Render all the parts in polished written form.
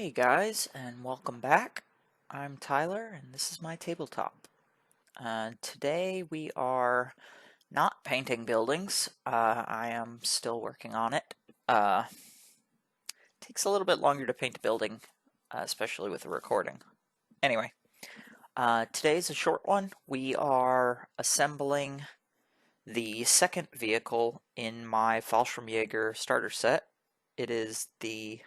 Hey guys, and welcome back. I'm Tyler, and this is my tabletop. Today we are not painting buildings. I am still working on it. Takes a little bit longer to paint a building, especially with a recording. Anyway, today's a short one. We are assembling the second vehicle in my Fallschirmjager starter set. It is the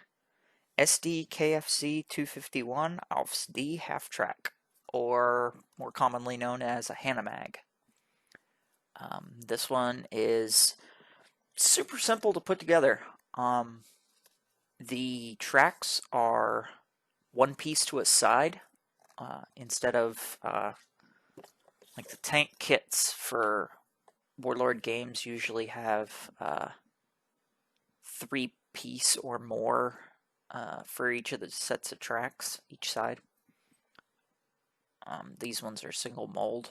SD-KFC 251 Aufs D half-track, or more commonly known as a Hanomag. This one is super simple to put together. The tracks are one piece to a side instead of like the tank kits for Warlord games usually have 3-piece or more for each of the sets of tracks, each side. These ones are single mold.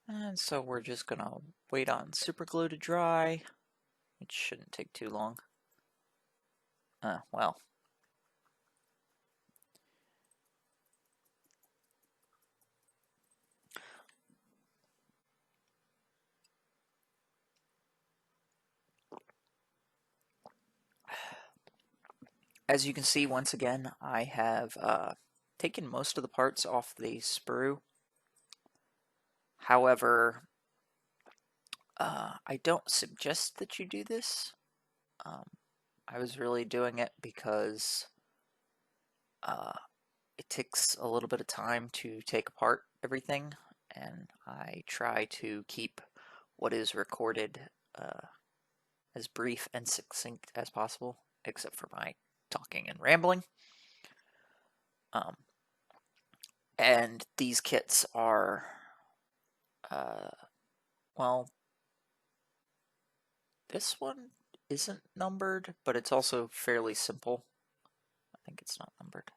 And so we're just gonna wait on super glue to dry, which shouldn't take too long. Well. As you can see, once again, I have taken most of the parts off the sprue. However, I don't suggest that you do this. I was really doing it because it takes a little bit of time to take apart everything, and I try to keep what is recorded as brief and succinct as possible, except for my talking and rambling. And these kits are, well, this one isn't numbered, but it's also fairly simple. I think it's not numbered.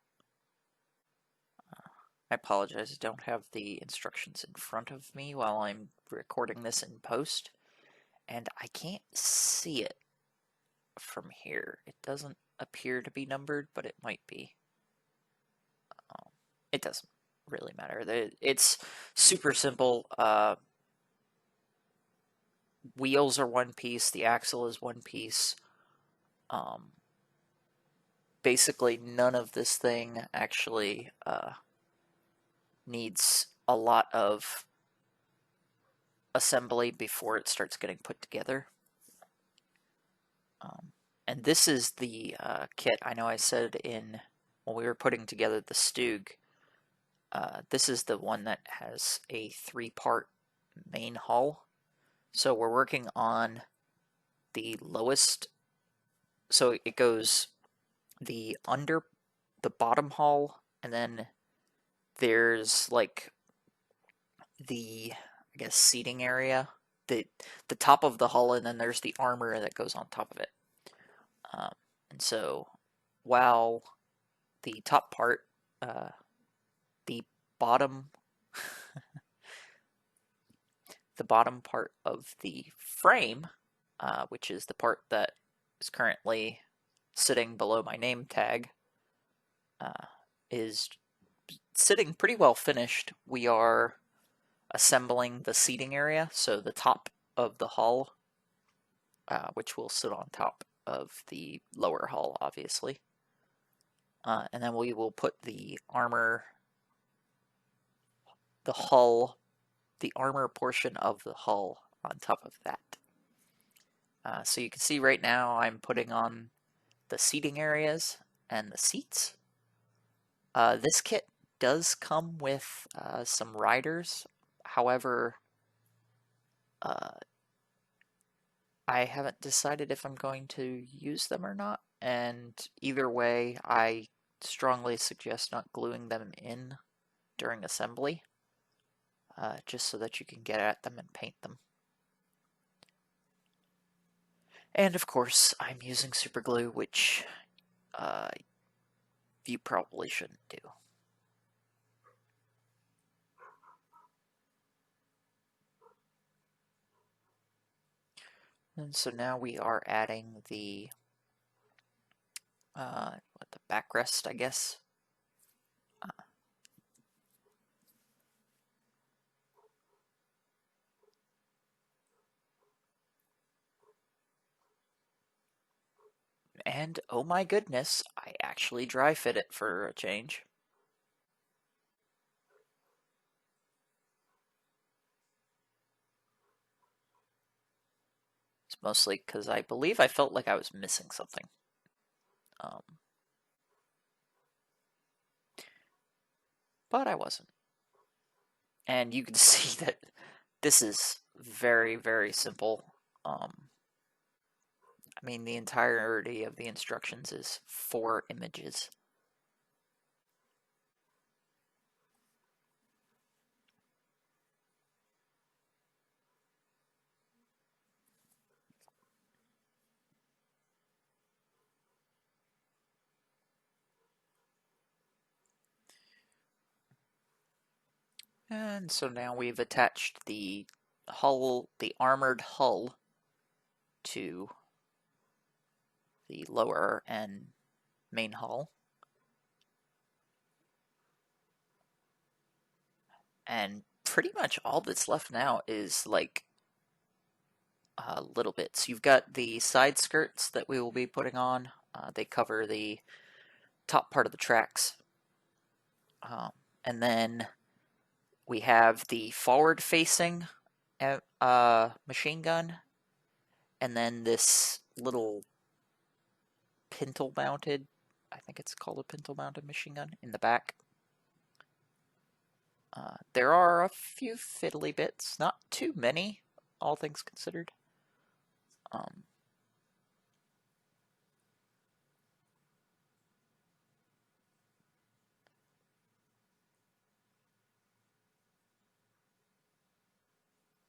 I apologize, I don't have the instructions in front of me while I'm recording this in post, and I can't see it from here. It doesn't appear to be numbered, but it might be. It doesn't really matter. It's super simple. Wheels are one piece, the axle is one piece. Basically, none of this thing actually needs a lot of assembly before it starts getting put together. And this is the kit. I know I said when we were putting together the Stug, this is the one that has a 3-part main hull. So we're working on the lowest. So it goes the bottom hull, and then there's like the, I guess, seating area, the top of the hull, and then there's the armor that goes on top of it. And so while the top part, the bottom the bottom part of the frame, which is the part that is currently sitting below my name tag, is sitting pretty well finished. We are assembling the seating area, so the top of the hull, which will sit on top of the lower hull, obviously. And then we will put the armor, the armor portion of the hull on top of that. So you can see right now I'm putting on the seating areas and the seats. This kit does come with some riders. However, I haven't decided if I'm going to use them or not, and either way, I strongly suggest not gluing them in during assembly, just so that you can get at them and paint them. And of course, I'm using super glue, which you probably shouldn't do. And so now we are adding the the backrest, I guess. And oh my goodness, I actually dry fit it for a change. It's mostly because I believe I felt like I was missing something. Um, but I wasn't. And you can see that this is very, very simple. I mean, the entirety of the instructions is 4 images. And so now we've attached the hull, the armored hull, to the lower and main hull. And pretty much all that's left now is like little bits. You've got the side skirts that we will be putting on. They cover the top part of the tracks. Um, and then we have the forward facing machine gun, and then this little pintle mounted, I think it's called a pintle mounted machine gun, in the back. There are a few fiddly bits, not too many, all things considered. Um,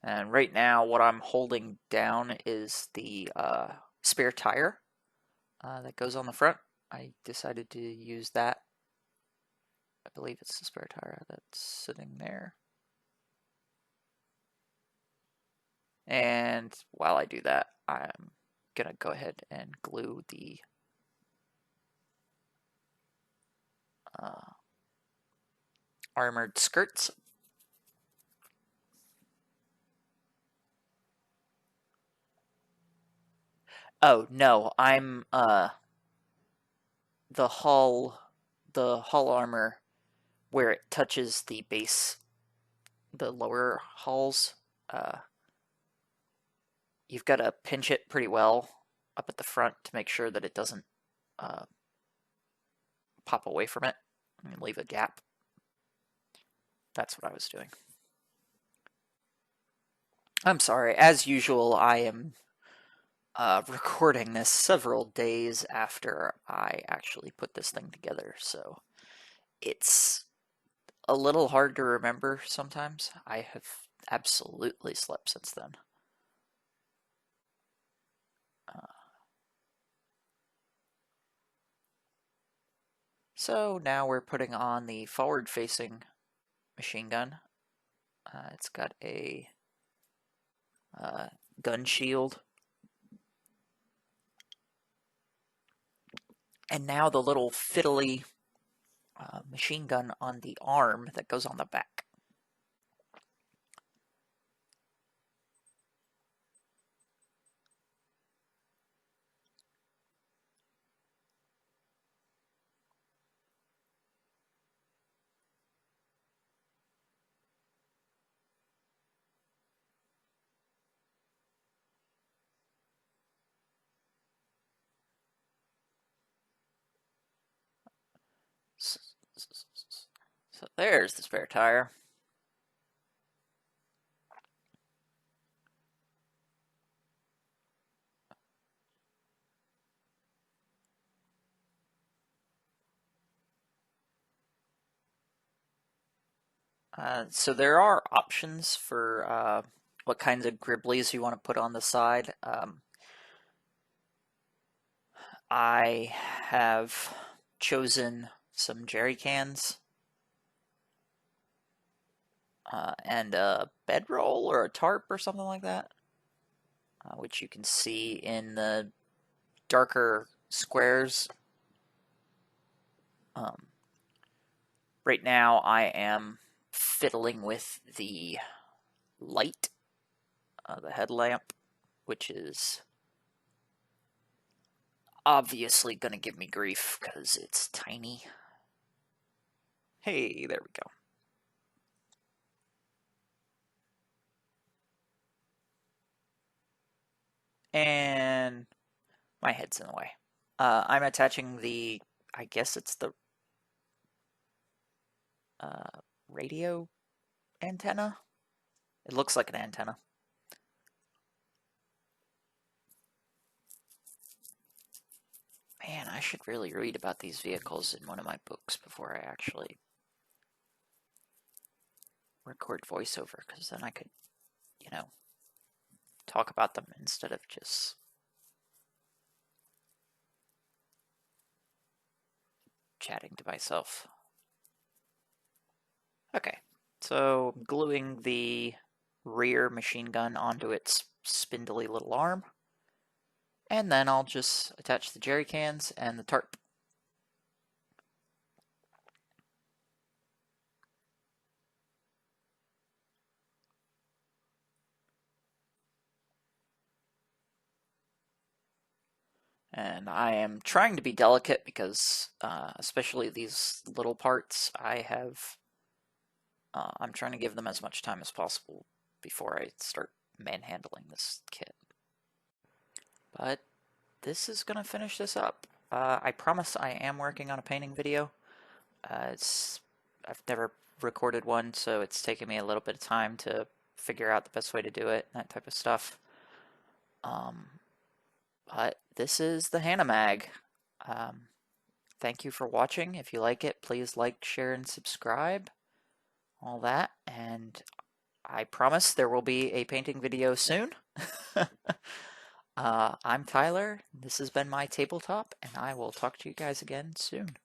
and right now, what I'm holding down is the spare tire that goes on the front. I decided to use that. I believe it's the spare tire that's sitting there. And while I do that, I'm gonna go ahead and glue the armored skirts. Oh no, I'm the hull the hull armor where it touches the base, the lower hulls. Uh, you've got to pinch it pretty well up at the front to make sure that it doesn't uh, pop away from it and leave a gap. That's what I was doing. I'm sorry. As usual, I am recording this several days after I actually put this thing together, so it's a little hard to remember sometimes. I have absolutely slept since then. Uh, so now we're putting on the forward-facing machine gun. It's got a gun shield. And now the little fiddly machine gun on the arm that goes on the back. So there's the spare tire. So there are options for what kinds of gribblies you want to put on the side. I have chosen some jerry cans and a bedroll or a tarp or something like that. which you can see in the darker squares. Right now I am fiddling with the light, the headlamp, which is obviously going to give me grief because it's tiny. Hey, there we go. And my head's in the way. I'm attaching the, I guess it's the radio antenna. It looks like an antenna. Man, I should really read about these vehicles in one of my books before I actually record voiceover, because then I could, talk about them instead of just chatting to myself. Okay, so I'm gluing the rear machine gun onto its spindly little arm, and then I'll just attach the jerry cans and the tarp. And I am trying to be delicate because, especially these little parts, I'm trying to give them as much time as possible before I start manhandling this kit. But this is going to finish this up. I promise I am working on a painting video. I've never recorded one, so it's taken me a little bit of time to figure out the best way to do it, that type of stuff. But this is the Hanomag. Thank you for watching. If you like it, please like, share, and subscribe. All that, and I promise there will be a painting video soon. I'm Tyler. This has been my tabletop, and I will talk to you guys again soon.